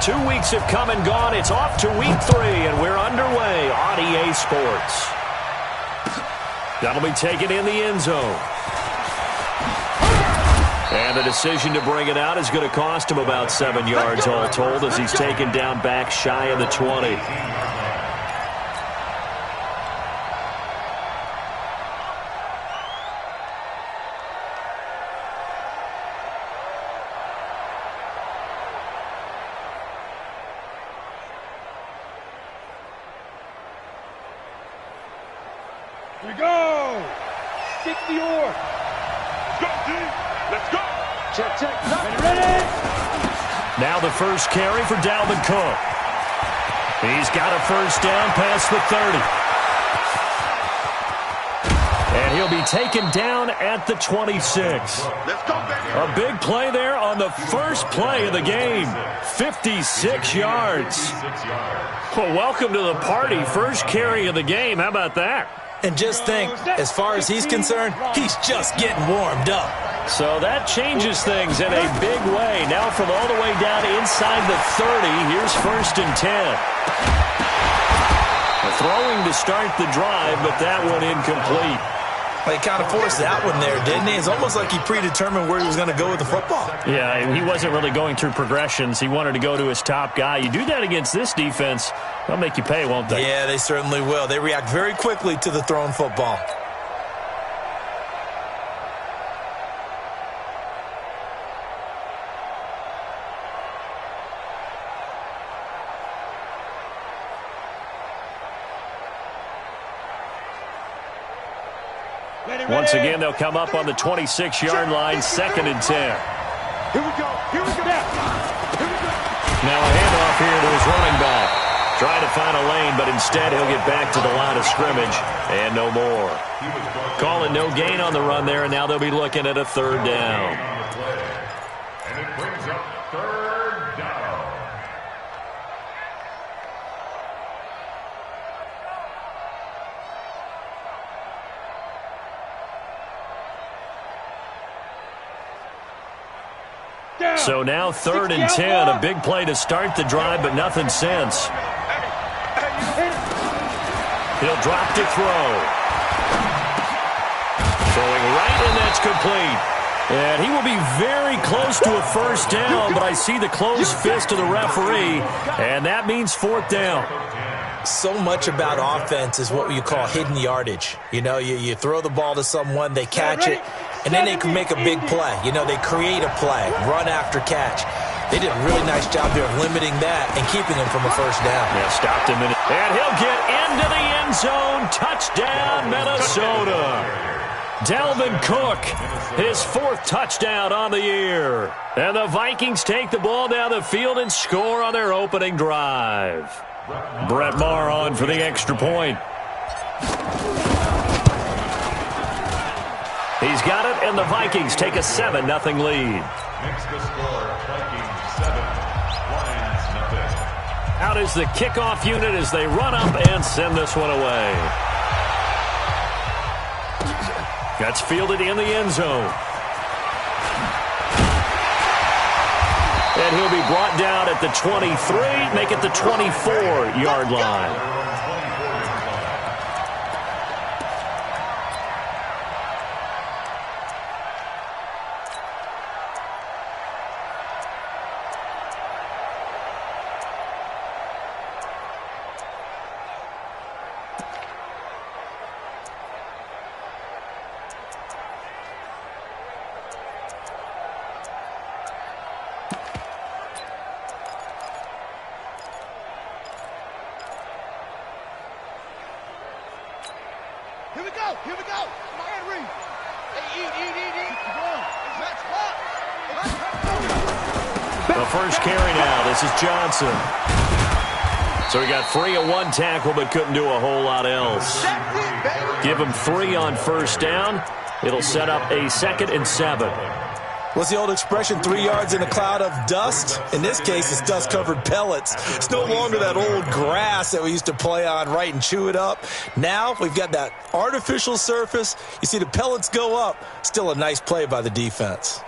2 weeks have come and gone. It's off to week 3, and we're underway on EA Sports. That'll be taken in the end zone. And the decision to bring it out is going to cost him about 7 yards all told as he's taken down back shy of the 20. Here we go. 60 or. Go, team. Let's go. Check, check. Ready. Now the first carry for Dalvin Cook. He's got a first down past the 30. And he'll be taken down at the 26. Let's go, baby. A big play there on the first play of the game. 56 yards. Well, welcome to the party. First carry of the game. How about that? And just think, as far as he's concerned, he's just getting warmed up. So that changes things in a big way. Now from all the way down inside the 30, here's 1st and 10. Throwing to start the drive, but that one incomplete. He kind of forced that one there, didn't he? It's almost like he predetermined where he was going to go with the football. Yeah, he wasn't really going through progressions. He wanted to go to his top guy. You do that against this defense, they'll make you pay, won't they? Yeah, they certainly will. They react very quickly to the thrown football. Once again, they'll come up on the 26-yard line, 2nd and 10. Here we go. Here we go. Now a handoff here to his running back. Trying to find a lane, but instead he'll get back to the line of scrimmage and no more. Calling no gain on the run there, and now they'll be looking at a 3rd down. And it brings up 3rd down. So now 3rd and 10, a big play to start the drive, but nothing since. He'll drop to throw. Throwing right, and that's complete. And he will be very close to a 1st down, but I see the closed fist of the referee, and that means 4th down. So much about offense is what you call hidden yardage. You know, you throw the ball to someone, they catch it, and then they can make a big play. You know, they create a play, run after catch. They did a really nice job there of limiting that and keeping him from a 1st down. Yeah, stopped him. And he'll get into the end zone. Touchdown, Minnesota. Dalvin Cook, his 4th touchdown on the year. And the Vikings take the ball down the field and score on their opening drive. Brett Maher on for the extra point. He's got it, and the Vikings take a 7-0 lead. Next to score, Vikings 7, Lions nothing. Out is the kickoff unit as they run up and send this one away. That's fielded in the end zone. And he'll be brought down at the 23, make it the 24-yard line. Here we go. Ryan Reed. Eat. Match hot. The first carry now. This is Johnson. So he got 3 on 1 tackle, but couldn't do a whole lot else. Give him 3 on 1st down. It'll set up a 2nd and 7. What's the old expression, 3 yards in a cloud of dust? In this case, it's dust-covered pellets. It's no longer that old grass that we used to play on, right, and chew it up. Now we've got that artificial surface. You see the pellets go up. Still a nice play by the defense.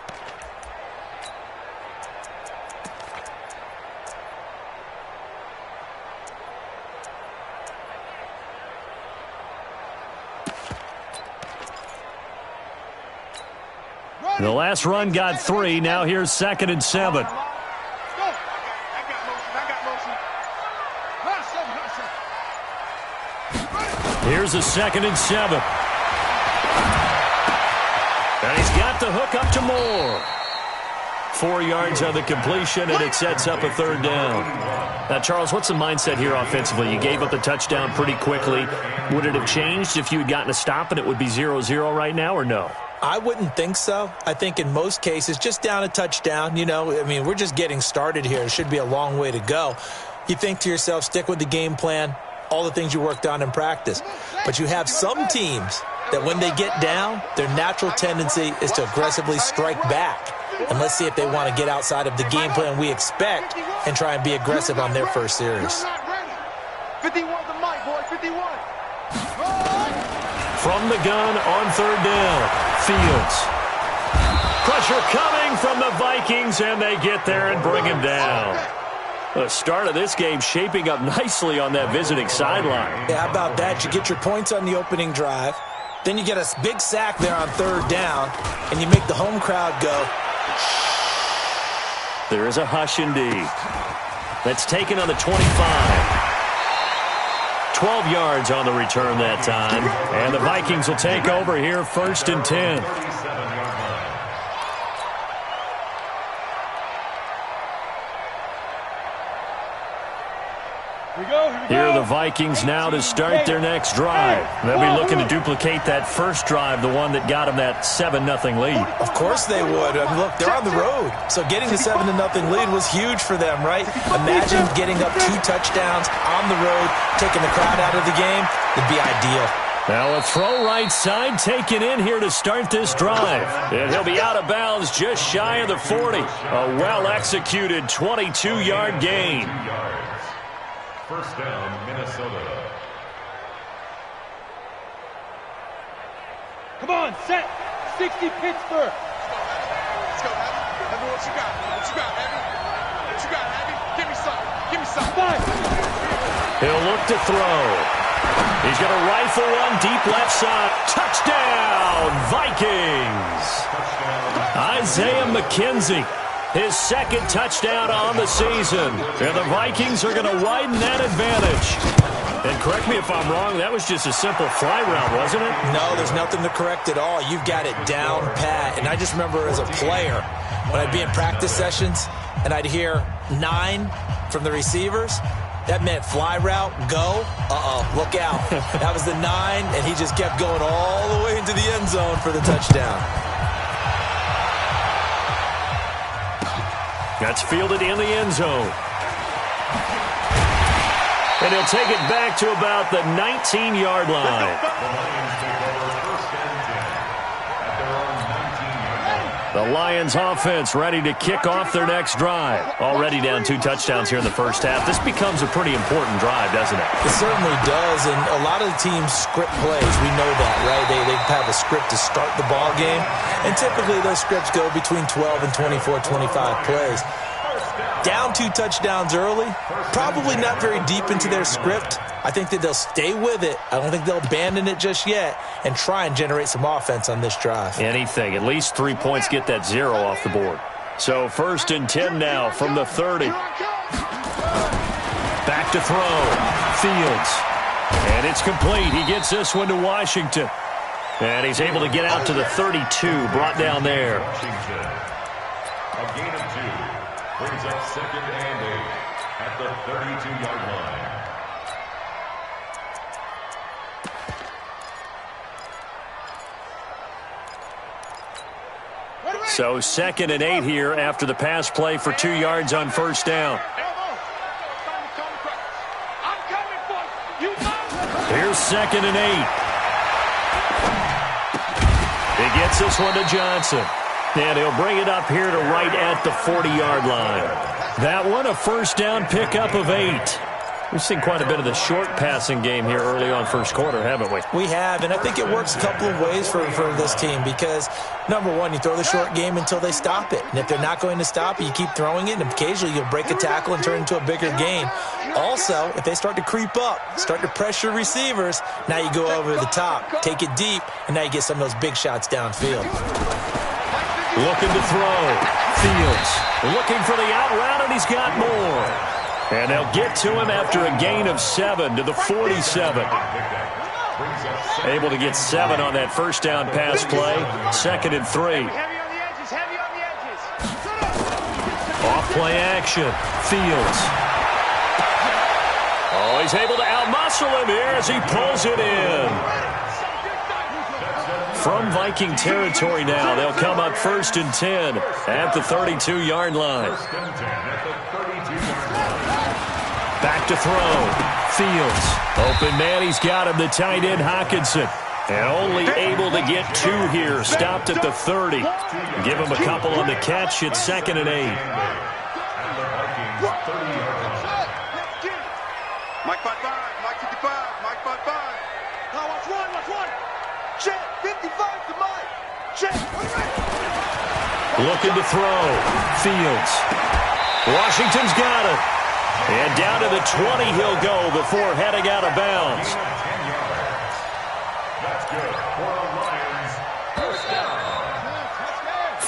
The last run got 3. Now here's 2nd and 7. Here's a 2nd and 7. And he's got the hook up to Moore. 4 yards on the completion, and it sets up a 3rd down. Now, Charles, what's the mindset here offensively? You gave up the touchdown pretty quickly. Would it have changed if you had gotten a stop and it would be 0-0 right now, or no? I wouldn't think so. I think in most cases, just down a touchdown, we're just getting started here. It should be a long way to go. You think to yourself, stick with the game plan, all the things you worked on in practice. But you have some teams that when they get down, their natural tendency is to aggressively strike back. And let's see if they want to get outside of the game plan we expect and try and be aggressive on their first series. 51 the mic, boy, 51. From the gun on 3rd down, Fields. Pressure coming from the Vikings, and they get there and bring him down. The start of this game shaping up nicely on that visiting sideline. Yeah, how about that? You get your points on the opening drive. Then you get a big sack there on 3rd down, and you make the home crowd go. There is a hush indeed. That's taken on the 25. 12 yards on the return that time. And the Vikings will take over here 1st and 10. Here are the Vikings now to start their next drive. They'll be looking to duplicate that first drive, the one that got them that 7-0 lead. Of course they would. Look, they're on the road. So getting the 7-0 lead was huge for them, right? Imagine getting up 2 touchdowns on the road, taking the crowd out of the game. It'd be ideal. Now a throw right side taken in here to start this drive. And he'll be out of bounds just shy of the 40. A well-executed 22-yard gain. 1st down, Minnesota. Come on, set. 60 Pittsburgh. Let's go, Abby. Abby, what you got? What you got, Abby? What you got, Abby? Give me some. Give me some. He'll look to throw. He's going to rifle one deep left side. Touchdown, Vikings. Isaiah McKenzie. His 2nd touchdown on the season. And the Vikings are going to widen that advantage. And correct me if I'm wrong, that was just a simple fly route, wasn't it? No, there's nothing to correct at all. You've got it down pat. And I just remember as a player, when I'd be in practice sessions and I'd hear 9 from the receivers, that meant fly route, go, look out. That was the 9, and he just kept going all the way into the end zone for the touchdown. That's fielded in the end zone. And he'll take it back to about the 19-yard line. The Lions offense ready to kick off their next drive. Already down 2 touchdowns here in the first half. This becomes a pretty important drive, doesn't it? It certainly does, and a lot of the teams script plays. We know that, right? They have a script to start the ball game, and typically those scripts go between 12 and 24, 25 plays. Down 2 touchdowns early, probably not very deep into their script. I think that they'll stay with it. I don't think they'll abandon it just yet and try and generate some offense on this drive. Anything. At least 3 points get that 0 off the board. So 1st and 10 now from the 30. Back to throw. Fields. And it's complete. He gets this one to Washington. And he's able to get out to the 32. Brought down there. A gain of 2. Brings up 2nd and 8 at the 32-yard line. So 2nd and 8 here after the pass play for 2 yards on 1st down. Here's 2nd and 8. He gets this one to Johnson. And he'll bring it up here to right at the 40-yard line. That one a 1st down pickup of 8. We've seen quite a bit of the short passing game here early on 1st quarter, haven't we? We have, and I think it works a couple of ways for this team because, number one, you throw the short game until they stop it. And if they're not going to stop it, you keep throwing it, and occasionally you'll break a tackle and turn it into a bigger gain. Also, if they start to creep up, start to pressure receivers, now you go over the top, take it deep, and now you get some of those big shots downfield. Looking to throw. Fields looking for the out route, and he's got more. And they'll get to him after a gain of 7 to the 47. Able to get 7 on that first down pass play. 2nd and 3. Off play action. Fields. Oh, he's able to outmuscle him here as he pulls it in. From Viking territory now, they'll come up 1st and 10 at the 32-yard line. Back to throw. Fields. Open man, he's got him, the tight end Hawkinson. And only able to get 2 here. Stopped at the 30. Give him a couple on the catch. It's 2nd and 8. Mike 5-5, Mike 55, Mike 5-5. Now watch one. Check, 55 to Mike. Check. Looking to throw. Fields. Washington's got it. And down to the 20 he'll go before heading out of bounds.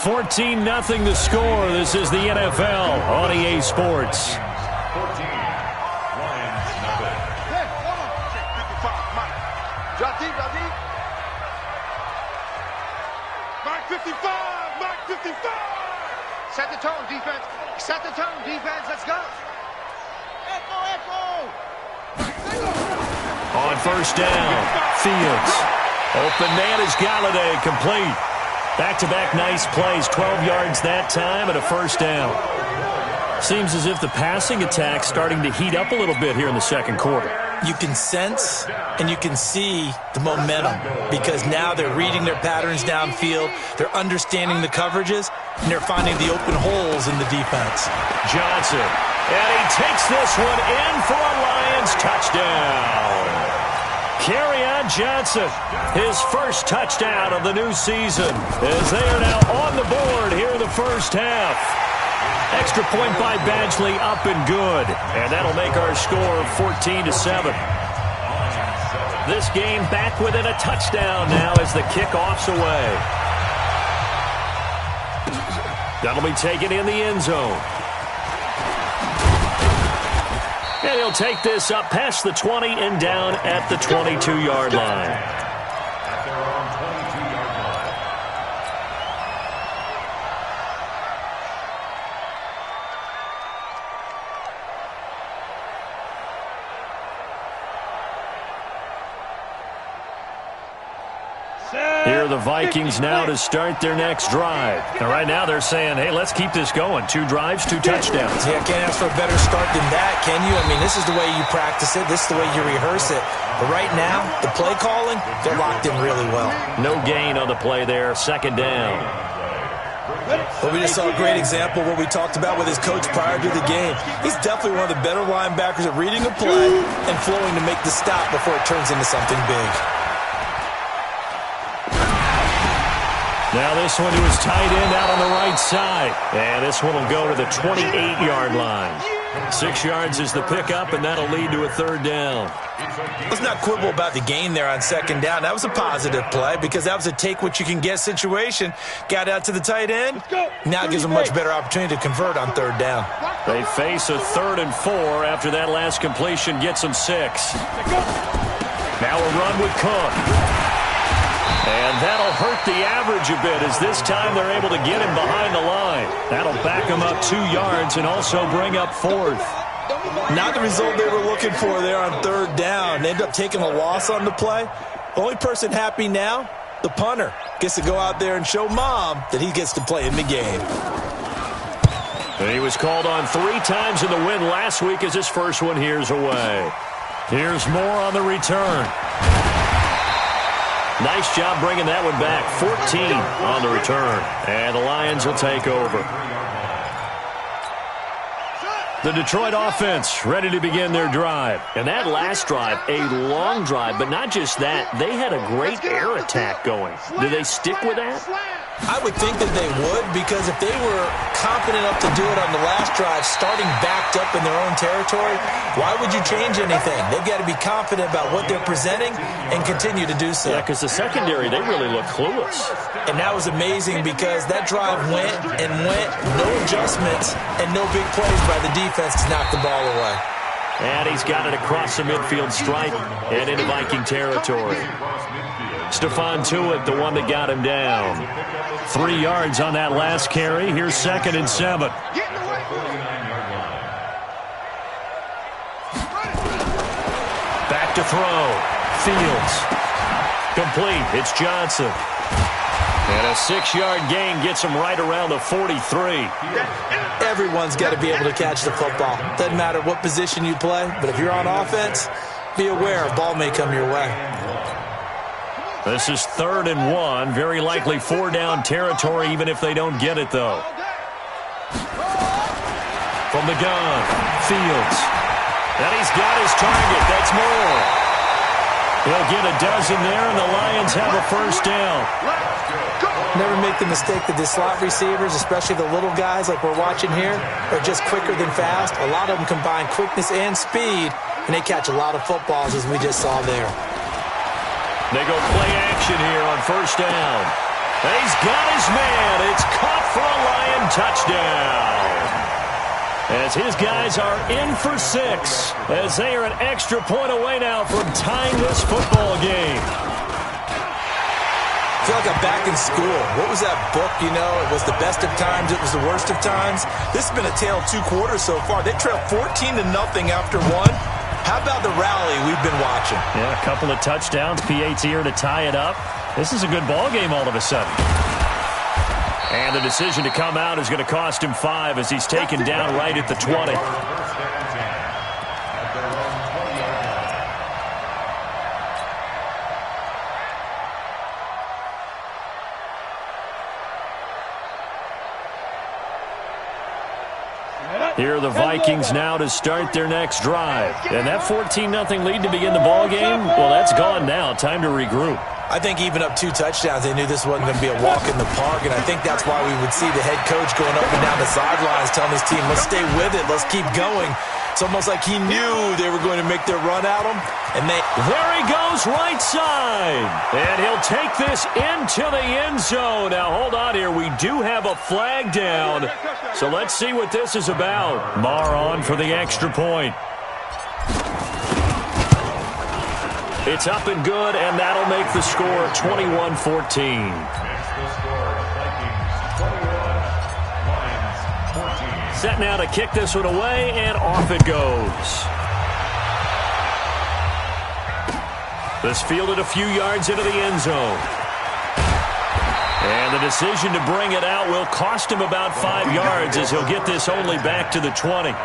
14-0 the score. This is the NFL on EA Sports. Drop deep. Mike 55, Mike 55. Set the tone, defense. Let's go. Echo. On first down, Fields. Open man is Galladay, complete. Back-to-back nice plays, 12 yards that time and a first down. Seems as if the passing attack's starting to heat up a little bit here in the second quarter. You can sense and you can see the momentum because now they're reading their patterns downfield, they're understanding the coverages, and they're finding the open holes in the defense. Johnson, and he takes this one in for a Lions touchdown. Kerryon Johnson, his first touchdown of the new season, as they are now on the board here in the first half. Extra point by Badgley, up and good. And that'll make our score 14-7. This game back within a touchdown now as the kickoff's away. That'll be taken in the end zone. And he'll take this up past the 20 and down at the 22-yard line. Here are the Vikings now to start their next drive. And right now they're saying, hey, let's keep this going. 2 drives, 2 touchdowns. Yeah, can't ask for a better start than that, can you? I mean, this is the way you practice it. This is the way you rehearse it. But right now, the play calling, they're locked in really well. No gain on the play there. 2nd down. Well, we just saw a great example of what we talked about with his coach prior to the game. He's definitely one of the better linebackers at reading a play and flowing to make the stop before it turns into something big. Now this one to his tight end out on the right side. And this one will go to the 28-yard line. 6 yards is the pickup, and that'll lead to a 3rd down. Let's not quibble about the gain there on 2nd down. That was a positive play because that was a take-what-you-can-get situation. Got out to the tight end. Now it gives them a much better opportunity to convert on 3rd down. They face a 3rd and 4 after that last completion gets them 6. Now a run with Cook. And that'll hurt the average a bit as this time they're able to get him behind the line. That'll back him up 2 yards and also bring up 4th. Not the result they were looking for there on 3rd down. They end up taking a loss on the play. The only person happy now, the punter, gets to go out there and show Mom that he gets to play in the game. And he was called on 3 times in the win last week as his first one here's away. Here's more on the return. Nice job bringing that one back. 14 on the return. And the Lions will take over. The Detroit offense ready to begin their drive. And that last drive, a long drive, but not just that. They had a great air attack going. Do they stick with that? I would think that they would, because if they were confident enough to do it on the last drive, starting backed up in their own territory, why would you change anything? They've got to be confident about what they're presenting and continue to do so. Yeah, because the secondary, they really look clueless. And that was amazing because that drive went and went, no adjustments, and no big plays by the defense to knock the ball away. And he's got it across the midfield stripe and into Viking territory. Stephon Tuitt, the one that got him down. 3 yards on that last carry. Here's 2nd and 7. Back to throw. Fields. Complete. It's Johnson. And a 6-yard gain gets him right around the 43. Everyone's got to be able to catch the football. Doesn't matter what position you play, but if you're on offense, be aware a ball may come your way. This is 3rd and 1. Very likely 4-down territory, even if they don't get it, though. From the gun, Fields. And he's got his target. That's more. He'll get a dozen there, and the Lions have a 1st down. Never make the mistake that the slot receivers, especially the little guys like we're watching here, are just quicker than fast. A lot of them combine quickness and speed, and they catch a lot of footballs, as we just saw there. They go play action here on 1st down. And he's got his man. It's caught for a Lion touchdown. As his guys are in for 6, as they are an extra point away now from tying this football game. I feel like I'm back in school. What was that book, you know? It was the best of times. It was the worst of times. This has been a tale of 2 quarters so far. They trailed 14-0 after 1. How about the rally we've been watching? Yeah, a couple of touchdowns. P8's here to tie it up. This is a good ball game all of a sudden. And the decision to come out is going to cost him 5 as he's taken down right at the 20. Here are the Vikings now to start their next drive. And that 14-0 lead to begin the ball game, well, that's gone now. Time to regroup. I think even up 2 touchdowns, they knew this wasn't going to be a walk in the park, and I think that's why we would see the head coach going up and down the sidelines telling his team, let's stay with it, let's keep going. It's almost like he knew they were going to make their run at him, and they... There he goes, right side. And he'll take this into the end zone. Now, hold on here. We do have a flag down, so let's see what this is about. Marr on for the extra point. It's up and good, and that'll make the score 21-14. Set now to kick this one away, and off it goes. This fielded a few yards into the end zone. And the decision to bring it out will cost him about 5 yards as he'll get this only back to the 20.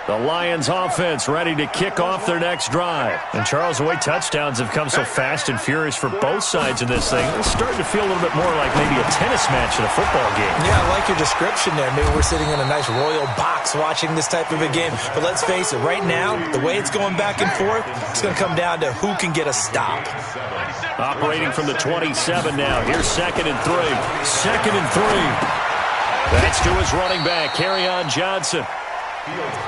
The Lions offense ready to kick off their next drive. And Charles, the way touchdowns have come so fast and furious for both sides of this thing, it's starting to feel a little bit more like maybe a tennis match in a football game. Yeah, I like your description there. Maybe we're sitting in a nice royal box watching this type of a game. But let's face it, right now, the way it's going back and forth, it's going to come down to who can get a stop. Operating from the 27 now. Here's 2nd and 3. 2nd and 3. That's to his running back, Kerryon Johnson.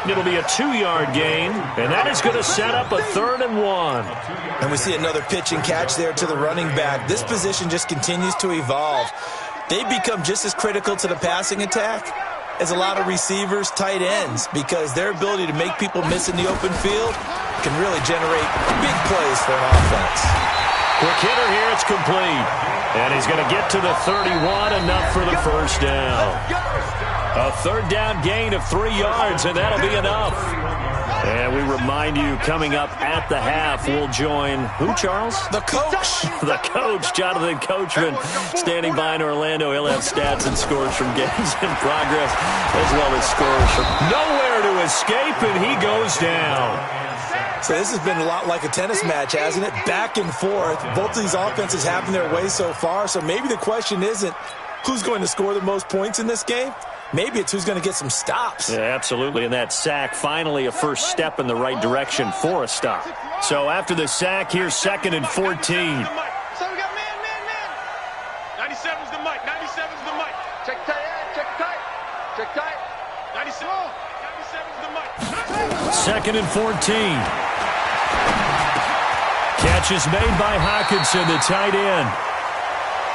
It'll be a 2-yard gain, and that is going to set up a 3rd and 1. And we see another pitch and catch there to the running back. This position just continues to evolve. They become just as critical to the passing attack as a lot of receivers, tight ends, because their ability to make people miss in the open field can really generate big plays for an offense. Quick hitter here, it's complete. And he's going to get to the 31, enough for the 1st down. A 3rd down gain of 3 yards, and that'll be enough. And we remind you, coming up at the half, we'll join who, Charles? The coach. The coach, Jonathan Coachman, standing by in Orlando. He'll have stats and scores from games in progress, as well as scores from nowhere to escape, and he goes down. So this has been a lot like a tennis match, hasn't it? Back and forth. Both of these offenses having their way so far, so maybe the question isn't who's going to score the most points in this game. Maybe it's who's going to get some stops. Yeah, absolutely, and that sack, finally a first step in the right direction for a stop. So after the sack, here's 2nd and 14. So we got man. 97's the mic. 97's the mic. Check tight. 97's the mic. 2nd and 14. Catch is made by Hawkinson, the tight end.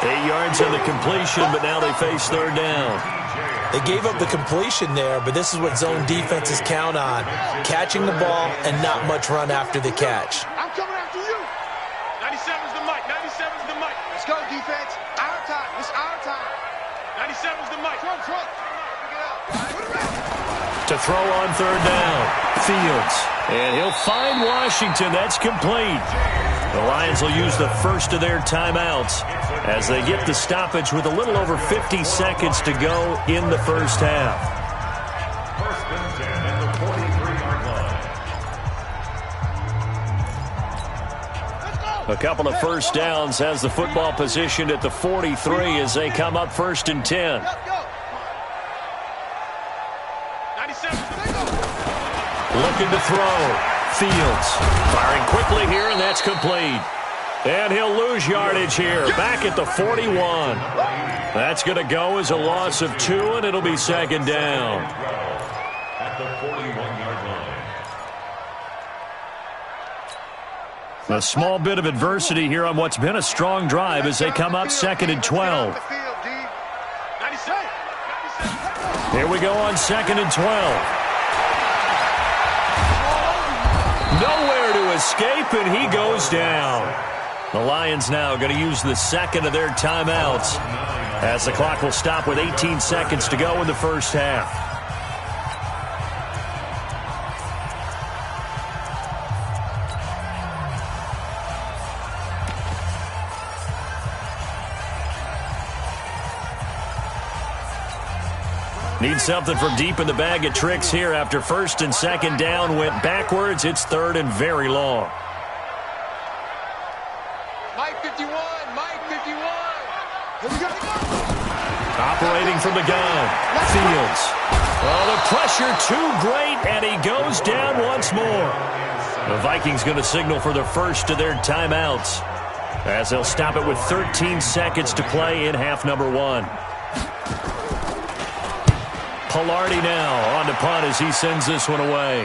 8 yards on the completion, but now they face 3rd down. They gave up the completion there, but this is what zone defenses count on. Catching the ball and not much run after the catch. I'm coming after you. 97's the mic. 97's the mic. Let's go, defense. Our time. It's our time. 97's the mic. Front. To throw on 3rd down, Fields. And he'll find Washington. That's complete. The Lions will use the first of their timeouts as they get the stoppage with a little over 50 seconds to go in the first half. First and 10 at the 43-yard line. A couple of first downs has the football positioned at the 43 as they come up 1st and 10. Looking to throw. Fields firing quickly here, and that's complete. And he'll lose yardage here, back at the 41. That's going to go as a loss of 2, and it'll be 2nd down. At the 41-yard line. A small bit of adversity here on what's been a strong drive as they come up 2nd and 12. Here we go on 2nd and 12. Nowhere to escape, and he goes down. The Lions now going to use the 2nd of their timeouts as the clock will stop with 18 seconds to go in the first half. Need something from deep in the bag of tricks here after 1st and 2nd down went backwards. It's 3rd and very long. Mike 51. Here we go. Operating from the gun. Fields. Oh, the pressure too great, and he goes down once more. The Vikings going to signal for the first of their timeouts as they'll stop it with 13 seconds to play in half number 1. Pilardi now on to punt as he sends this one away.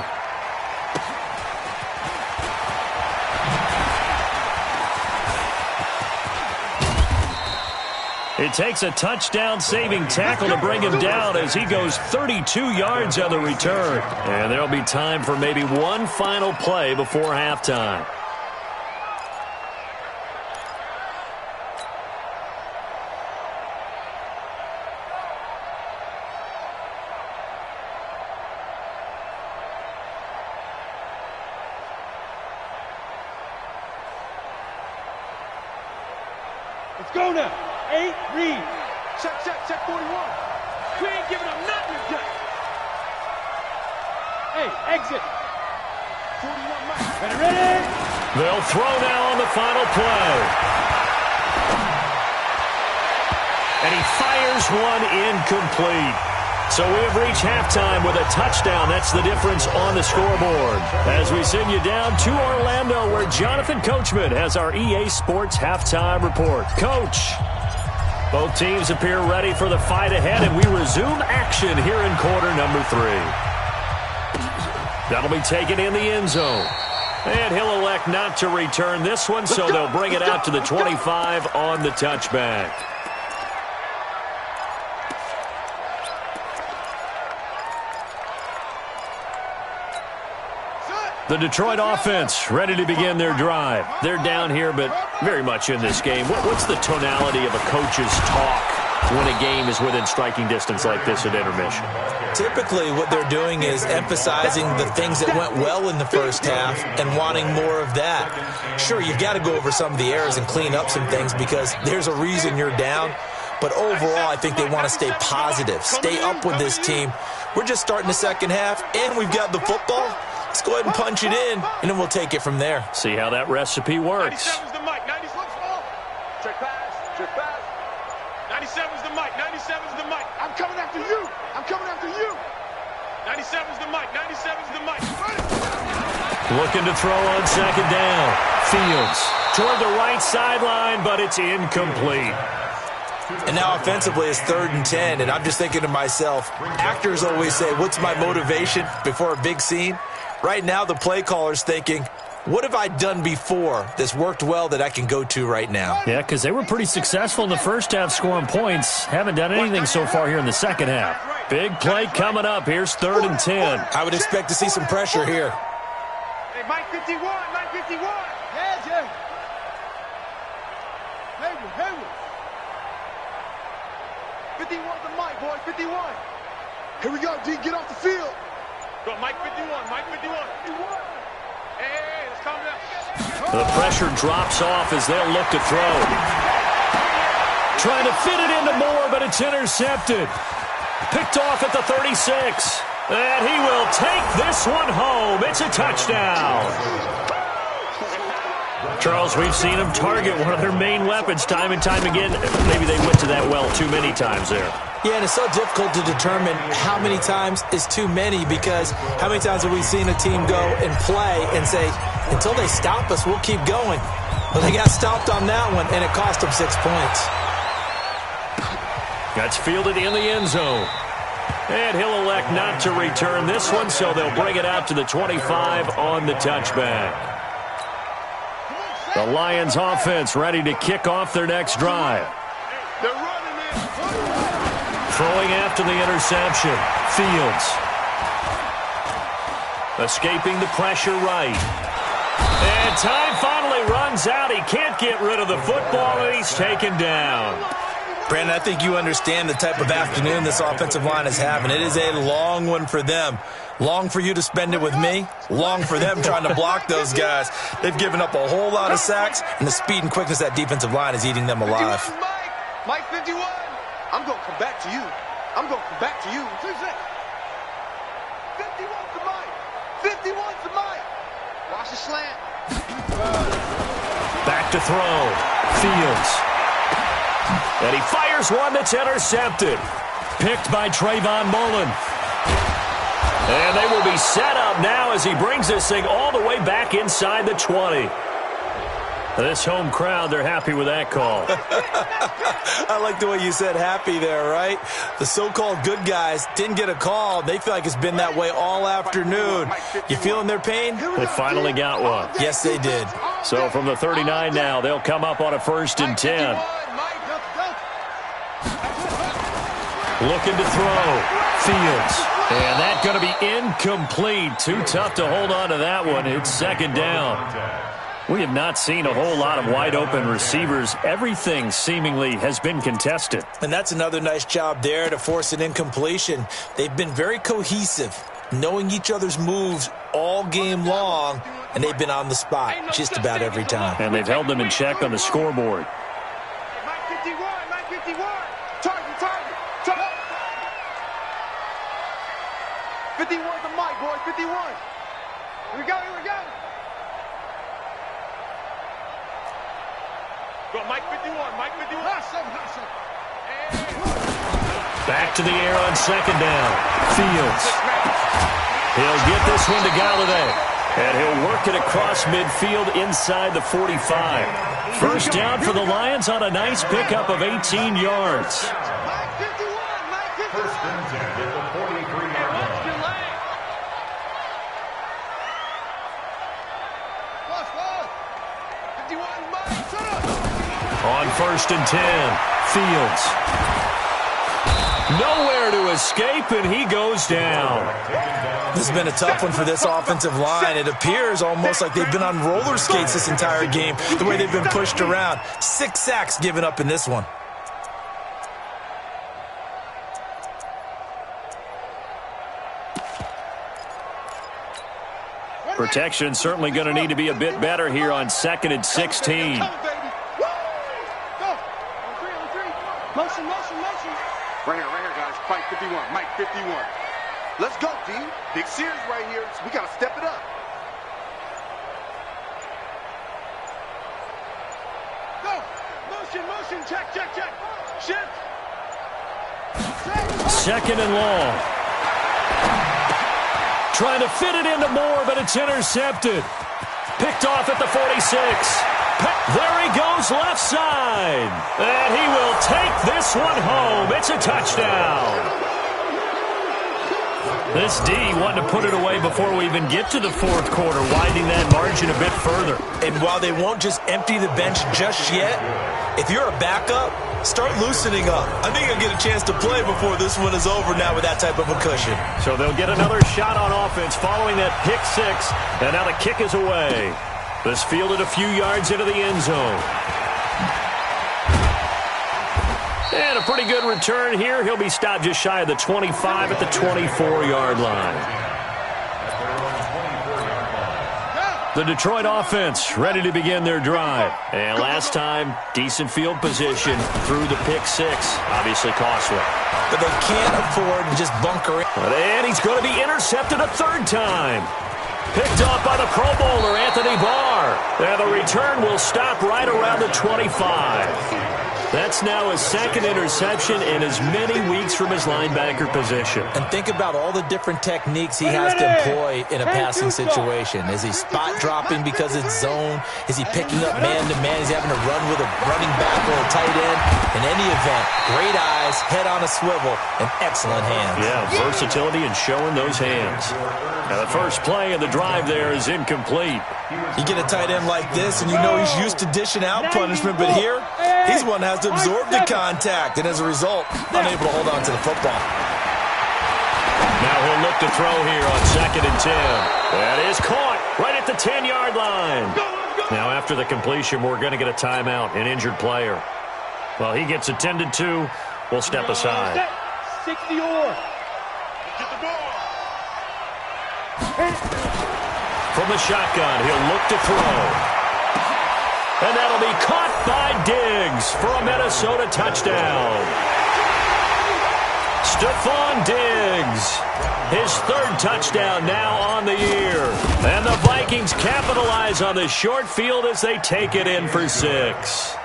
It takes a touchdown-saving tackle to bring him down as he goes 32 yards on the return. And there'll be time for maybe one final play before halftime. Let's go now. 8, read. Check 41. We ain't giving up nothing yet. Hey, exit. 41 Mike. Ready? They'll throw now on the final play. And he fires one incomplete. So we have reached halftime with a touchdown. That's the difference on the scoreboard. As we send you down to Orlando, where Jonathan Coachman has our EA Sports halftime report. Coach, both teams appear ready for the fight ahead, and we resume action here in quarter number 3. That'll be taken in the end zone. And he'll elect not to return this one, so they'll bring it out to the 25 on the touchback. The Detroit offense ready to begin their drive. They're down here, but very much in this game. What's the tonality of a coach's talk when a game is within striking distance like this at intermission? Typically, what they're doing is emphasizing the things that went well in the first half and wanting more of that. Sure, you've got to go over some of the errors and clean up some things because there's a reason you're down. But overall, I think they want to stay positive, stay up with this team. We're just starting the second half, and we've got the football. Let's go ahead and punch it in, and then we'll take it from there. See how that recipe works. 97's the mic. 96. Check pass. 97's the mic. 97's the mic. I'm coming after you. I'm coming after you. 97's the mic. 97's the mic. Looking to throw on second down. Fields toward the right sideline, but it's incomplete. And now offensively it's 3rd and 10, and I'm just thinking to myself, actors always say, what's my motivation before a big scene? Right now the play caller's thinking, what have I done before that's worked well that I can go to right now? Yeah, because they were pretty successful in the first half scoring points. Haven't done anything so far here in the second half. Big play coming up. Here's 3rd and 10. I would expect to see some pressure here. Hey, Mike 51. Mike 51. Yeah, Jay. Hayward. 51's the mic, boys. 51. Here we go, D. Get off the field. Go, Mike 51. Mike 51. Hey, let's calm down. The pressure drops off as they'll look to throw. Trying to fit it into Moore, but it's intercepted. Picked off at the 36. And he will take this one home. It's a touchdown. Charles, we've seen them target one of their main weapons time and time again. Maybe they went to that well too many times there. Yeah, and it's so difficult to determine how many times is too many, because how many times have we seen a team go and play and say, until they stop us, we'll keep going. Well, they got stopped on that one, and it cost them 6 points. That's fielded in the end zone. And he'll elect not to return this one, so they'll bring it out to the 25 on the touchback. The Lions offense ready to kick off their next drive. They're running it. Throwing after the interception. Fields. Escaping the pressure right. And time finally runs out. He can't get rid of the football, and he's taken down. Brandon, I think you understand the type of afternoon this offensive line is having. It is a long one for them. Long for you to spend it with me. Long for them trying to block those guys. They've given up a whole lot of sacks, and the speed and quickness of that defensive line is eating them alive. Mike 51. I'm going to come back to you. I'm going to come back to you. 51's the mic. 51's the mic. Watch the slant. Back to throw. Fields. And he fires one that's intercepted. Picked by Trayvon Mullen. And they will be set up now as he brings this thing all the way back inside the 20. This home crowd, they're happy with that call. I like the way you said happy there, right? The so-called good guys didn't get a call. They feel like it's been that way all afternoon. You feeling their pain? They finally got one. Yes, they did. So from the 39 now, they'll come up on a 1st and 10. Looking to throw. Fields. And that's going to be incomplete. Too tough to hold on to that one. It's 2nd down. We have not seen a whole lot of wide-open receivers. Everything seemingly has been contested. And that's another nice job there to force an incompletion. They've been very cohesive, knowing each other's moves all game long, and they've been on the spot just about every time. And they've held them in check on the scoreboard. Mike 51. Mike 51. Target. 51's the mic, boys. 51. Here we go. Go, Mike 51. Mike 51. Back to the air on 2nd down. Fields. He'll get this one to Galladay. And he'll work it across midfield inside the 45. 1st down for the Lions on a nice pickup of 18 yards. Mike 51. Mike 51. First and 10 at the 43-yard line. On 1st and 10, Fields. Nowhere to escape, and he goes down. This has been a tough one for this offensive line. It appears almost like they've been on roller skates this entire game, the way they've been pushed around. 6 sacks given up in this one. Protection certainly going to need to be a bit better here on 2nd and 16. Motion. Right here, guys. Mike 51. Mike 51. Let's go, D. Big series right here. We got to step it up. Go. Motion. Check. Shift. Second and long. Trying to fit it into Moore, but it's intercepted. Picked off at the 46. There he goes left side. And he will take this one home. It's a touchdown. This D wanted to put it away before we even get to the fourth quarter, widening that margin a bit further. And while they won't just empty the bench just yet, if you're a backup, start loosening up. I think you'll get a chance to play before this one is over now with that type of a cushion. So they'll get another shot on offense following that pick six, and now the kick is away. This fielded a few yards into the end zone. And a pretty good return here. He'll be stopped just shy of the 25 at the 24-yard line. The Detroit offense ready to begin their drive. And last time, decent field position through the pick six. Obviously costly. But they can't afford to just bunker in. And he's going to be intercepted a third time. Picked off by the Pro Bowler, Anthony Barr. And the return will stop right around the 25. That's now his second interception in as many weeks from his linebacker position. And think about all the different techniques he has to employ in a passing situation. Is he spot dropping because it's zone? Is he picking up man-to-man? Is he having to run with a running back or a tight end? In any event, great eyes, head on a swivel, and excellent hands. Yeah, versatility and showing those hands. Now the first play of the drive there is incomplete. You get a tight end like this, and you know he's used to dishing out punishment, but here, he's one that has to absorb the contact, and as a result, unable to hold on to the football. Now he'll look to throw here on 2nd and 10. That is caught right at the 10-yard line. Now after the completion, we're going to get a timeout, an injured player. Well, he gets attended to. We'll step aside. 60 or. Get the ball. From the shotgun, he'll look to throw. And that'll be caught by Diggs for a Minnesota touchdown. Stephon Diggs, his third touchdown now on the year. And the Vikings capitalize on the short field as they take it in for 6.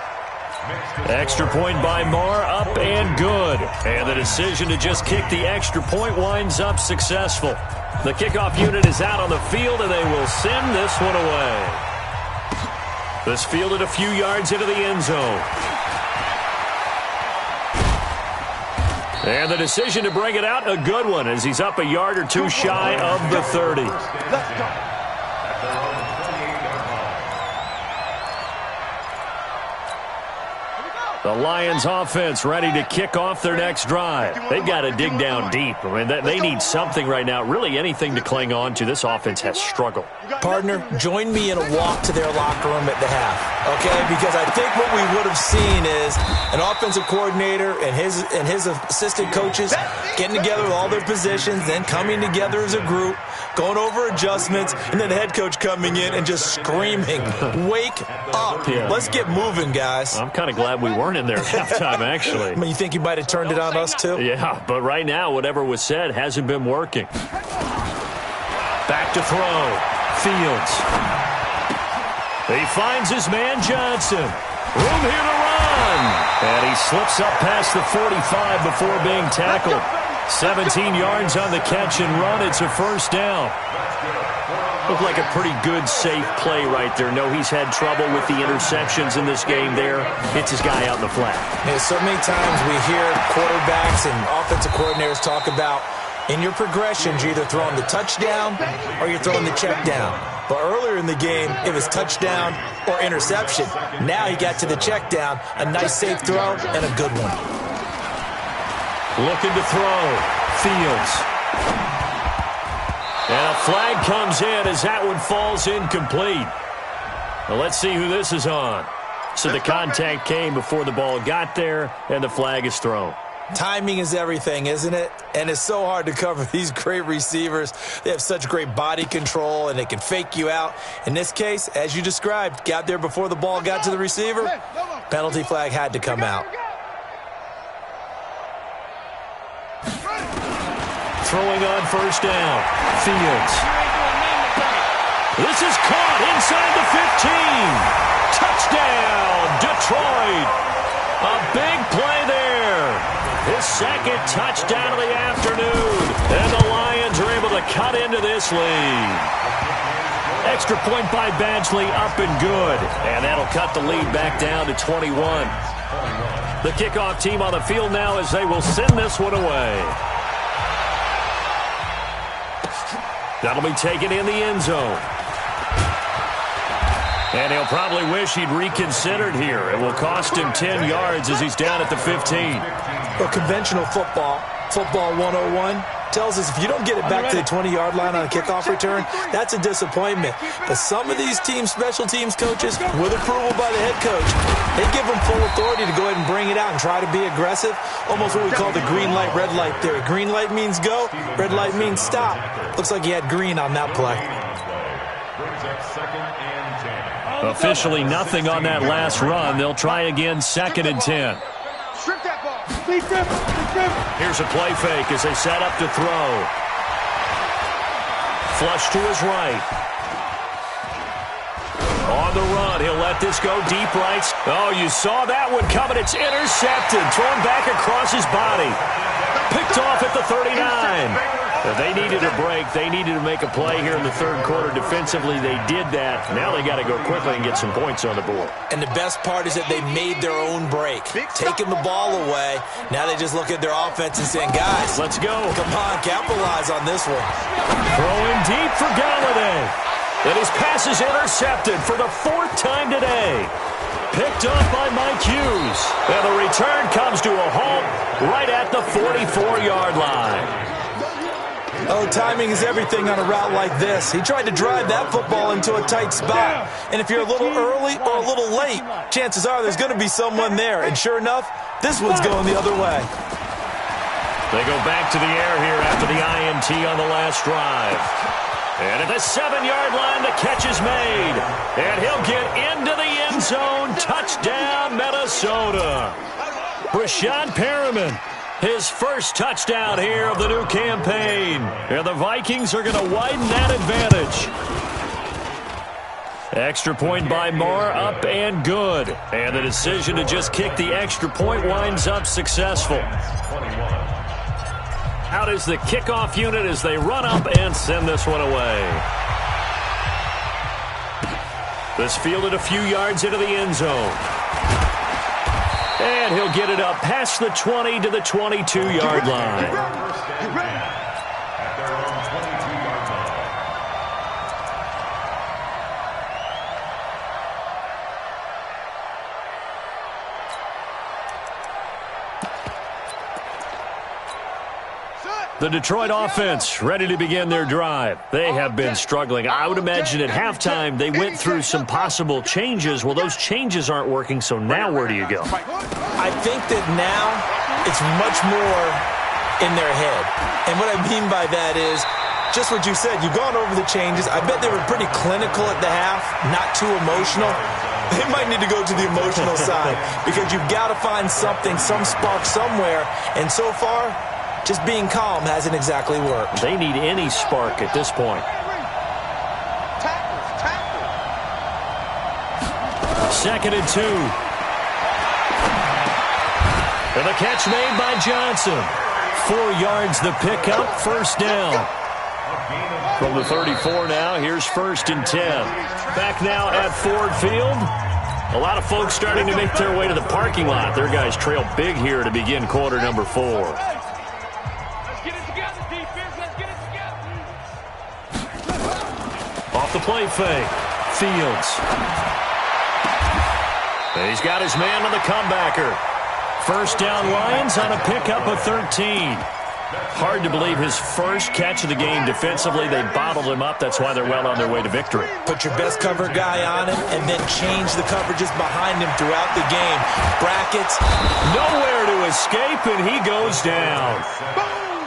Extra point by Marr, up and good. And the decision to just kick the extra point winds up successful. The kickoff unit is out on the field, and they will send this one away. This fielded a few yards into the end zone. And the decision to bring it out, a good one, as he's up a yard or two shy of the 30. Let's go. The Lions offense ready to kick off their next drive. They've got to dig down deep. I mean, they need something right now, really anything to cling on to. This offense has struggled. Partner, join me in a walk to their locker room at the half, okay? Because I think what we would have seen is an offensive coordinator and his assistant coaches getting together with all their positions, then coming together as a group, going over adjustments, and then the head coach coming in and just screaming, wake up. Yeah. Let's get moving, guys. I'm kind of glad we weren't in there at halftime, actually. I mean, you think you might have turned it on us, too? Yeah, but right now, whatever was said hasn't been working. Back to throw. Fields. He finds his man Johnson. Room here to run. And he slips up past the 45 before being tackled. 17 yards on the catch and run. It's a first down. Looked like a pretty good, safe play right there. No, he's had trouble with the interceptions in this game there. It's his guy out in the flat. Yeah, so many times we hear quarterbacks and offensive coordinators talk about in your progressions, you're either throwing the touchdown or you're throwing the check down. But earlier in the game, it was touchdown or interception. Now he got to the check down, a nice safe throw, and a good one. Looking to throw. Fields. And a flag comes in as that one falls incomplete. Well, let's see who this is on. So the contact came before the ball got there, and the flag is thrown. Timing is everything, isn't it? And it's so hard to cover these great receivers. They have such great body control, and they can fake you out. In this case, as you described, got there before the ball got to the receiver. Penalty flag had to come out. Throwing on first down. Fields. This is caught inside the 15. Touchdown, Detroit. A big play there His second touchdown of the afternoon. And the Lions are able to cut into this lead. Extra point by Badgley, up and good. And that'll cut the lead back down to 21. The kickoff team on the field now as they will send this one away. That'll be taken in the end zone. And he'll probably wish he'd reconsidered here. It will cost him 10 yards as he's down at the 15. Well, conventional football 101, tells us if you don't get it back to the 20-yard line on a kickoff return, that's a disappointment. But some of these special teams coaches, with approval by the head coach, they give them full authority to go ahead and bring it out and try to be aggressive. Almost what we call the green light, red light theory. Green light means go, red light means stop. Looks like he had green on that play. Officially nothing on that last run. They'll try again, 2nd and 10. Strip that ball. Here's a play fake as they set up to throw. Flush to his right. On the run, he'll let this go deep right. Oh, you saw that one coming. It's intercepted. Thrown back across his body. Picked off at the 39. They needed a break. They needed to make a play here in the third quarter. Defensively, they did that. Now they got to go quickly and get some points on the board. And the best part is that they made their own break. Taking the ball away. Now they just look at their offense and saying, guys, let's go. Come on, capitalize on this one. Throwing deep for Galladay. And his pass is intercepted for the 4th time today. Picked up by Mike Hughes. And the return comes to a halt right at the 44-yard line. Oh, timing is everything on a route like this. He tried to drive that football into a tight spot. And if you're a little early or a little late, chances are there's going to be someone there. And sure enough, this one's going the other way. They go back to the air here after the INT on the last drive. And at the 7-yard line, the catch is made. And he'll get into the end zone. Touchdown, Minnesota. Brashad Perriman. His first touchdown here of the new campaign. And the Vikings are going to widen that advantage. Extra point by Moore, up and good. And the decision to just kick the extra point winds up successful. Out is the kickoff unit as they run up and send this one away. This fielded a few yards into the end zone. And he'll get it up past the 20 to the 22-yard line. The Detroit offense ready to begin their drive. They have been struggling. I would imagine at halftime they went through some possible changes. Well, those changes aren't working, so now where do you go? I think that now it's much more in their head. And what I mean by that is just what you said. You've gone over the changes. I bet they were pretty clinical at the half, not too emotional. They might need to go to the emotional side because you've got to find something, some spark somewhere. And so far, just being calm hasn't exactly worked. They need any spark at this point. Second and 2. And the catch made by Johnson. 4 yards the pickup, first down. From the 34 now, here's 1st and 10. Back now at Ford Field. A lot of folks starting to make their way to the parking lot. Their guys trail big here to begin quarter number 4. Off the play fake. Fields. And he's got his man on the comebacker. First down Lions on a pickup of 13. Hard to believe his first catch of the game defensively. They bottled him up. That's why they're well on their way to victory. Put your best cover guy on him and then change the coverages behind him throughout the game. Brackets. Nowhere to escape, and he goes down.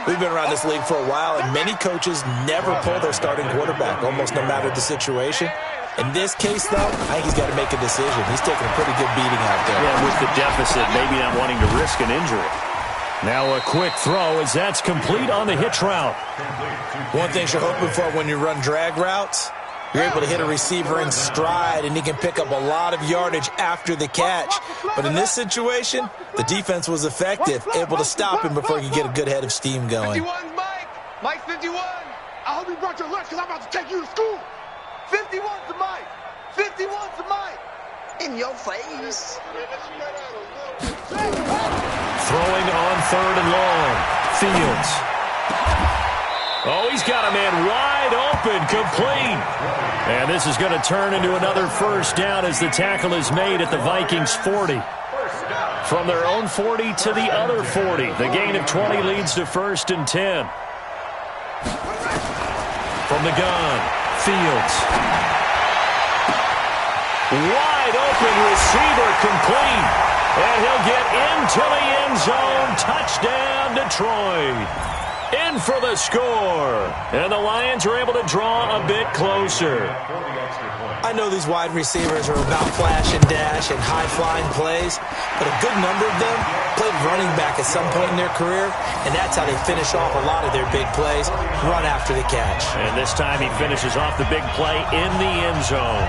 We've been around this league for a while, and many coaches never pull their starting quarterback, almost no matter the situation. In this case, though, I think he's got to make a decision. He's taking a pretty good beating out there. Yeah, with the deficit, maybe not wanting to risk an injury. Now a quick throw as that's complete on the hitch route. One thing you're hoping for when you run drag routes, You're able to hit a receiver in stride, and he can pick up a lot of yardage after the catch. But in this situation, the defense was effective, able to stop him before he could get a good head of steam going. 51's Mike. Mike 51. I hope you brought your lunch because I'm about to take you to school. 51's the Mike. 51's the Mike. In your face. Throwing on 3rd and long. Fields. Oh, he's got a man wide open, complete. And this is going to turn into another first down as the tackle is made at the Vikings 40. From their own 40 to the other 40. The gain of 20 leads to 1st and 10. From the gun, Fields. Wide open receiver, complete. And he'll get into the end zone. Touchdown, Detroit. In for the score. And the Lions are able to draw a bit closer. I know these wide receivers are about flash and dash and high-flying plays, but a good number of them played running back at some point in their career, and that's how they finish off a lot of their big plays, run after the catch. And this time he finishes off the big play in the end zone.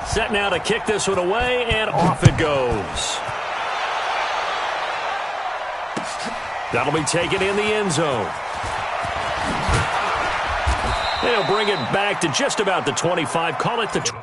Set now to kick this one away, and off it goes. That'll be taken in the end zone. They'll bring it back to just about the 25. Call it the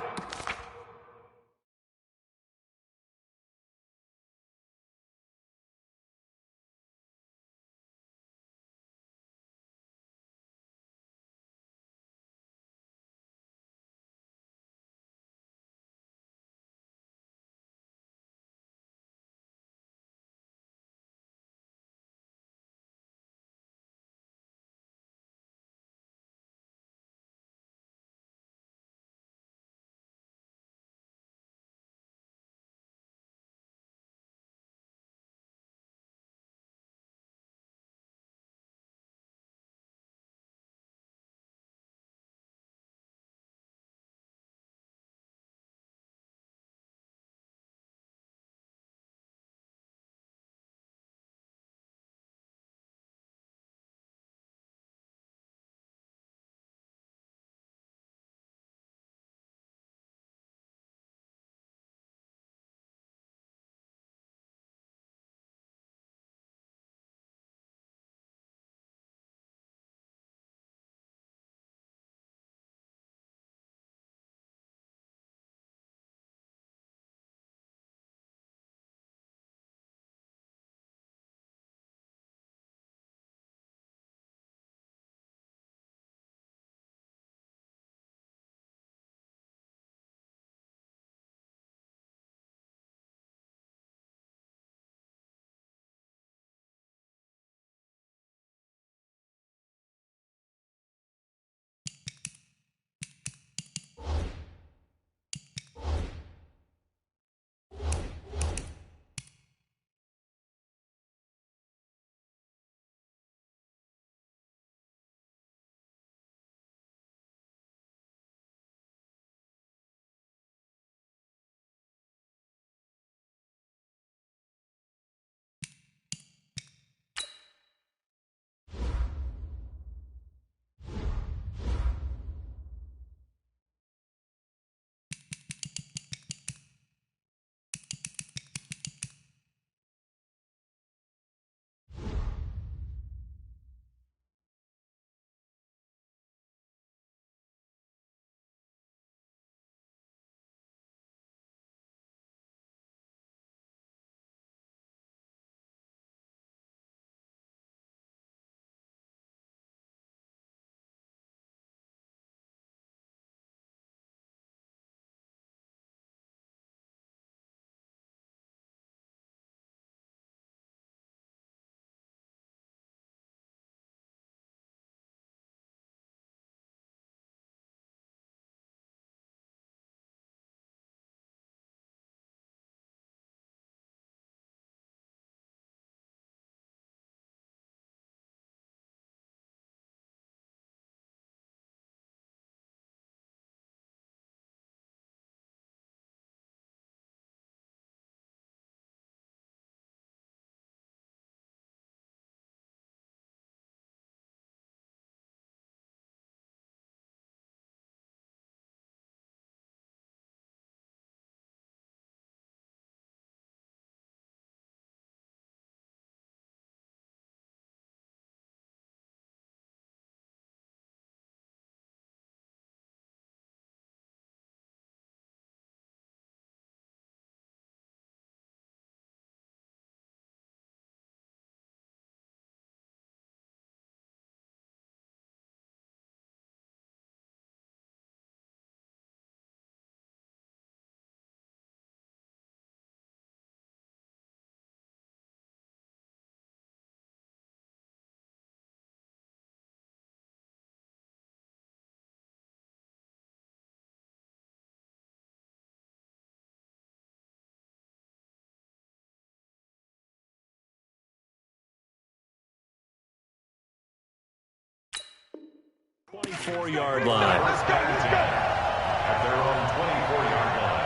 24-yard line. Let's go, let's go. At their own 24-yard line.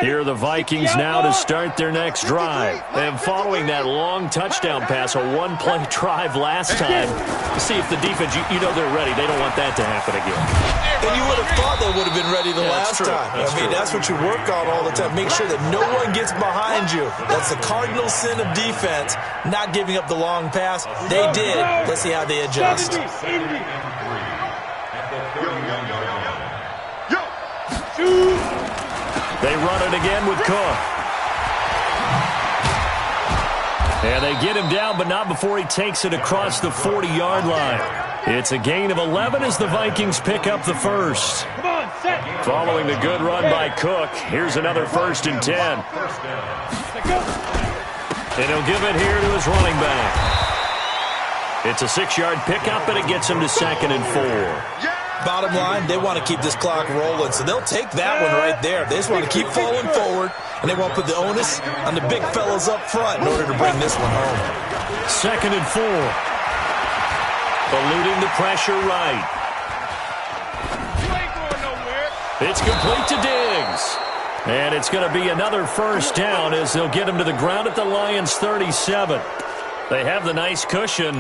Here are the Vikings now to start their next drive. And following that long touchdown pass, a one-play drive last time, see if the defense, you know they're ready. They don't want that to happen again. And you would have thought they would have been ready the last time. That's what you work on all the time. Make sure that no one gets behind you. That's the cardinal sin of defense, not giving up the long pass. They did. Let's see how they adjust. They run it again with Cook. And they get him down, but not before he takes it across the 40-yard line. It's a gain of 11 as the Vikings pick up the first. Following the good run by Cook, here's another 1st and 10. And he'll give it here to his running back. It's a 6-yard pickup, and it gets him to 2nd and 4. Bottom line, they want to keep this clock rolling, so they'll take that one right there. They just want to keep falling forward, and they won't put the onus on the big fellas up front in order to bring this one home. 2nd and 4. Eluding the pressure right. It's complete to Diggs. And it's going to be another 1st down as they'll get him to the ground at the Lions' 37. They have the nice cushion.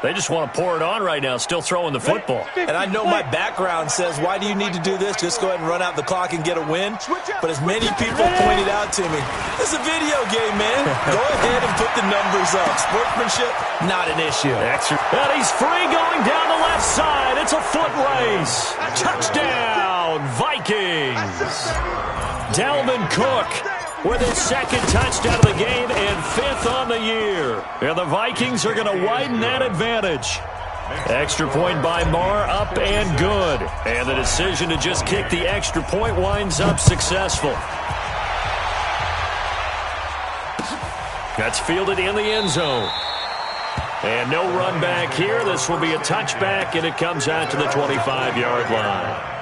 They just want to pour it on right now, still throwing the football. And I know my background says, why do you need to do this? Just go ahead and run out the clock and get a win. But as many people pointed out to me, it's a video game, man. Go ahead and put the numbers up. Sportsmanship, not an issue. And he's free going down the left side. It's a foot race. Touchdown, Vikings. Dalvin Cook with his 2nd touchdown of the game and 5th on the year. And the Vikings are going to widen that advantage. Extra point by Marr, up and good. And the decision to just kick the extra point winds up successful. That's fielded in the end zone. And no run back here. This will be a touchback, and it comes out to the 25-yard line.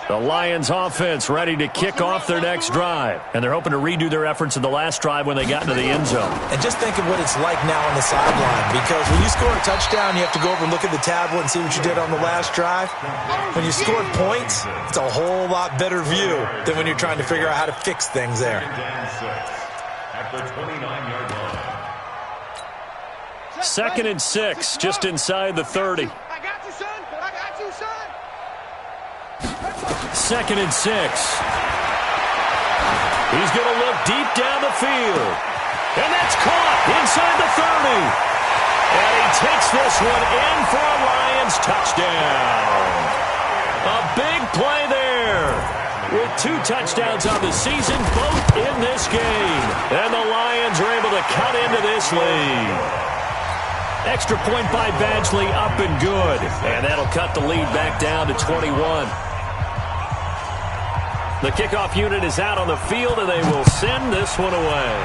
The Lions offense ready to kick off their next drive. And they're hoping to redo their efforts in the last drive when they got into the end zone. And just think of what it's like now on the sideline. Because when you score a touchdown, you have to go over and look at the tablet and see what you did on the last drive. When you scored points, it's a whole lot better view than when you're trying to figure out how to fix things there. At the 29-yard line. 2nd and 6, just inside the 30. I got you, son. I got you, son. 2nd and 6. He's going to look deep down the field. And that's caught inside the 30. And he takes this one in for a Lions touchdown. A big play there. With 2 touchdowns on the season, both in this game. And the Lions are able to cut into this lead. Extra point by Badgley, up and good. And that'll cut the lead back down to 21. The kickoff unit is out on the field, and they will send this one away.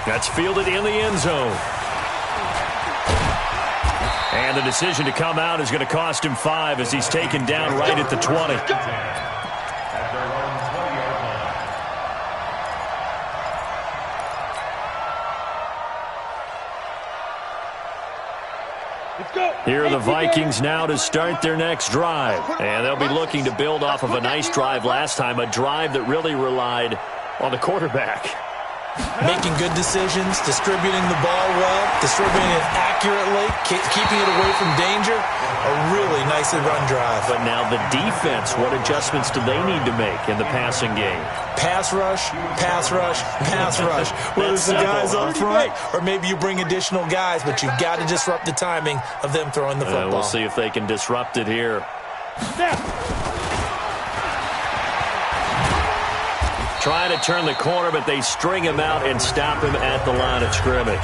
That's fielded in the end zone. And the decision to come out is going to cost him 5 as he's taken down right at the 20. Here are the Vikings now to start their next drive. And they'll be looking to build off of a nice drive last time, a drive that really relied on the quarterback. Making good decisions, distributing the ball well, distributing it accurately, keeping it away from danger. A really nicely run drive. But now the defense, what adjustments do they need to make in the passing game? Pass rush, pass rush, pass rush. Whether it's the guys up front or maybe you bring additional guys, but you've got to disrupt the timing of them throwing the football. We'll see if they can disrupt it here. Trying to turn the corner, but they string him out and stop him at the line of scrimmage.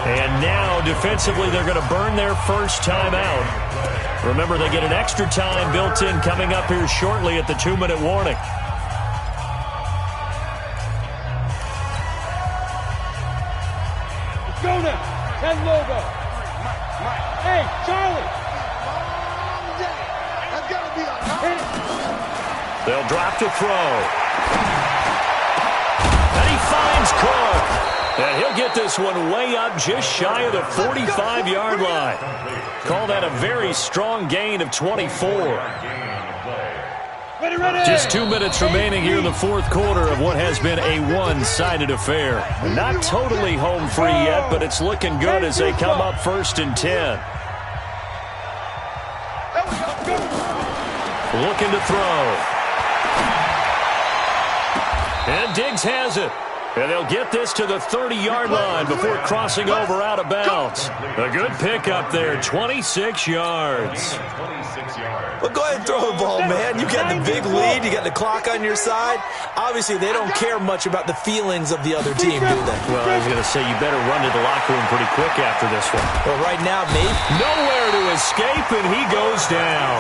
And now, defensively, they're going to burn their first timeout. Remember, they get an extra time built in coming up here shortly at the 2-minute warning. Let's go now. That logo. Hey, Charlie. That's got to be a... They'll drop to throw. And he finds Cook. And he'll get this one way up just shy of the 45-yard line. Call that a very strong gain of 24. Just 2 minutes remaining here in the fourth quarter of what has been a one-sided affair. Not totally home free yet, but it's looking good as they come up 1st and 10. Looking to throw. And Diggs has it. And they'll get this to the 30-yard line before crossing over out of bounds. A good pickup there, 26 yards. Well, go ahead and throw the ball, man. You got the big lead. You got the clock on your side. Obviously, they don't care much about the feelings of the other team, do they? Well, I was going to say, you better run to the locker room pretty quick after this one. Well, right now, maybe. Nowhere to escape, and he goes down.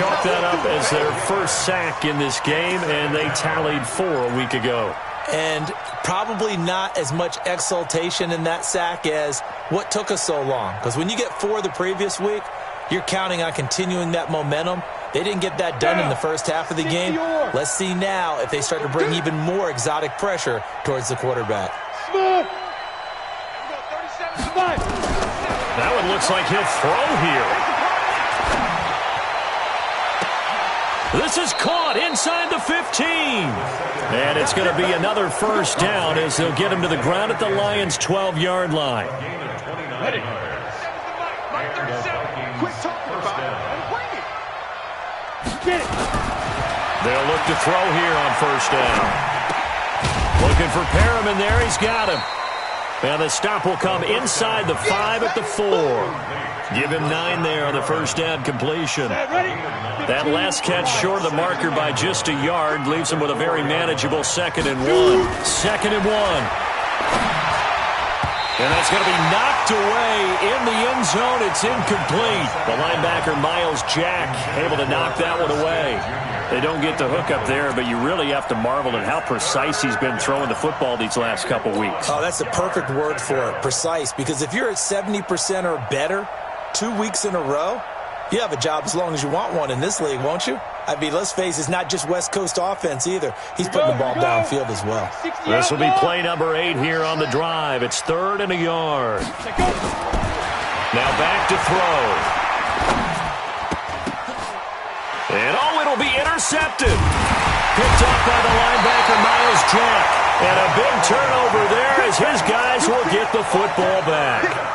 Chalk that up as their first sack in this game, and they tallied 4 a week ago. And probably not as much exultation in that sack as what took us so long. Because when you get 4 the previous week, you're counting on continuing that momentum. They didn't get that done in the first half of the game. Let's see now if they start to bring even more exotic pressure towards the quarterback. That one looks like he'll throw here. This is caught inside the 15. And it's going to be another first down as they'll get him to the ground at the Lions' 12-yard line. Ready. Quit talking about it and bring it. Get it. They'll look to throw here on first down. Looking for Perriman there. He's got him. And the stop will come inside the 5 at the 4. Give him 9 there on the first down completion. That last catch short of the marker by just a yard leaves him with a very manageable 2nd and 1. 2nd and 1. And that's going to be knocked away in the end zone. It's incomplete. The linebacker, Miles Jack, able to knock that one away. They don't get the hook up there, but you really have to marvel at how precise he's been throwing the football these last couple weeks. Oh, that's the perfect word for it, precise. Because if you're at 70% or better 2 weeks in a row, you have a job as long as you want one in this league, won't you? I mean, let's face it, it's not just West Coast offense either. He's putting the ball downfield as well. This will be play number 8 here on the drive. It's 3rd and a yard. Now back to throw. And it'll be intercepted. Picked up by the linebacker, Miles Jack. And a big turnover there as his guys will get the football back.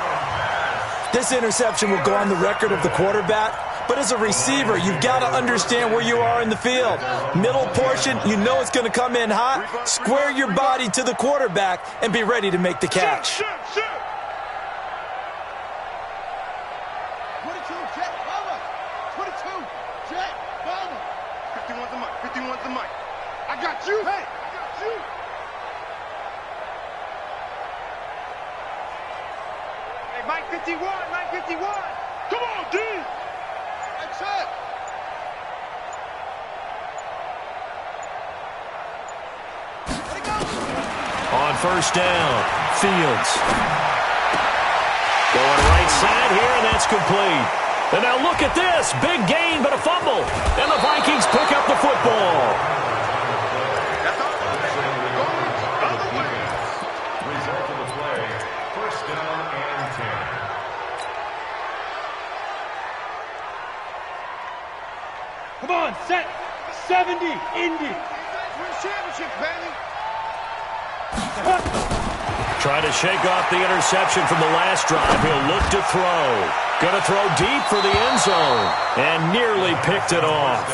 This interception will go on the record of the quarterback, but as a receiver, you've got to understand where you are in the field. Middle portion, you know it's going to come in hot. Square your body to the quarterback and be ready to make the catch. 22, Jet, Bama. 22, Jet, Bama. 51's the mic. 51's the mic. I got you. Hey, I got you. Hey, Mike 51, Mike 51. Come on, D. That's it. Let it go. On first down, Fields. Going right side here, and that's complete. And now look at this. Big gain, but a fumble. And the Vikings pick up the football. That's all. Other way. Result of the play, first down and 10. Come on, set. 70, Indy. Win championships, baby. Trying to shake off the interception from the last drive. He'll look to throw. Going to throw deep for the end zone. And nearly picked it off.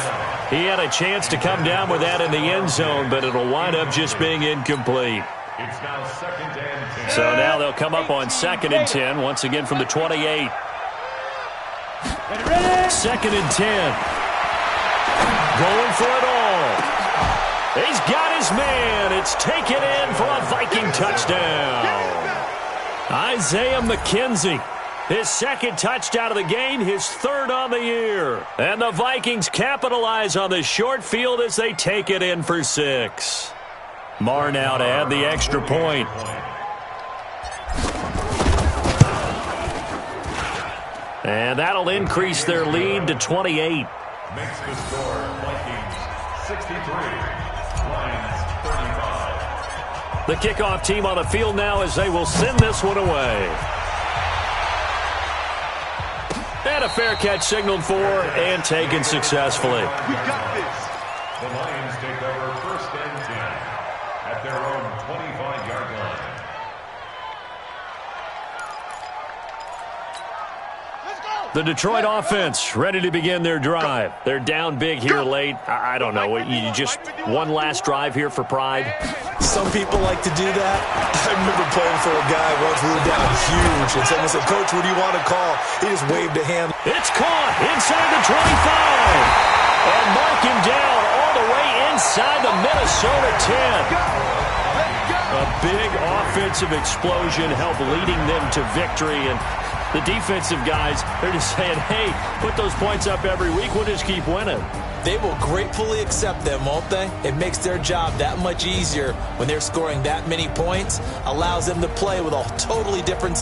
He had a chance to come down with that in the end zone, but it'll wind up just being incomplete. It's now 2nd and 10. So now they'll come up on 2nd and 10, once again from the 28. 2nd and 10. Going for it all. He's got his man. It's taken in for a Viking touchdown. Isaiah McKenzie, his second touchdown of the game, his third on the year. And the Vikings capitalize on the short field as they take it in for 6. Marr now to add the extra point. And that'll increase their lead to 28. Makes the score Vikings 63, Lions 35. The kickoff team on the field now as they will send this one away. And a fair catch signaled for and taken successfully. We got this. The Lions take over 1st and 10 at their own 25-yard line. The Detroit offense ready to begin their drive. They're down big here late. I don't know. You just one last drive here for pride? Some people like to do that. I remember playing for a guy once we were down huge, and someone said, "Coach, what do you want to call?" He just waved a hand. It's caught inside the 25. And mark him down all the way inside the Minnesota 10. A big offensive explosion helped leading them to victory. And the defensive guys, they're just saying, hey, put those points up every week. We'll just keep winning. They will gratefully accept them, won't they? It makes their job that much easier when they're scoring that many points. Allows them to play with a totally different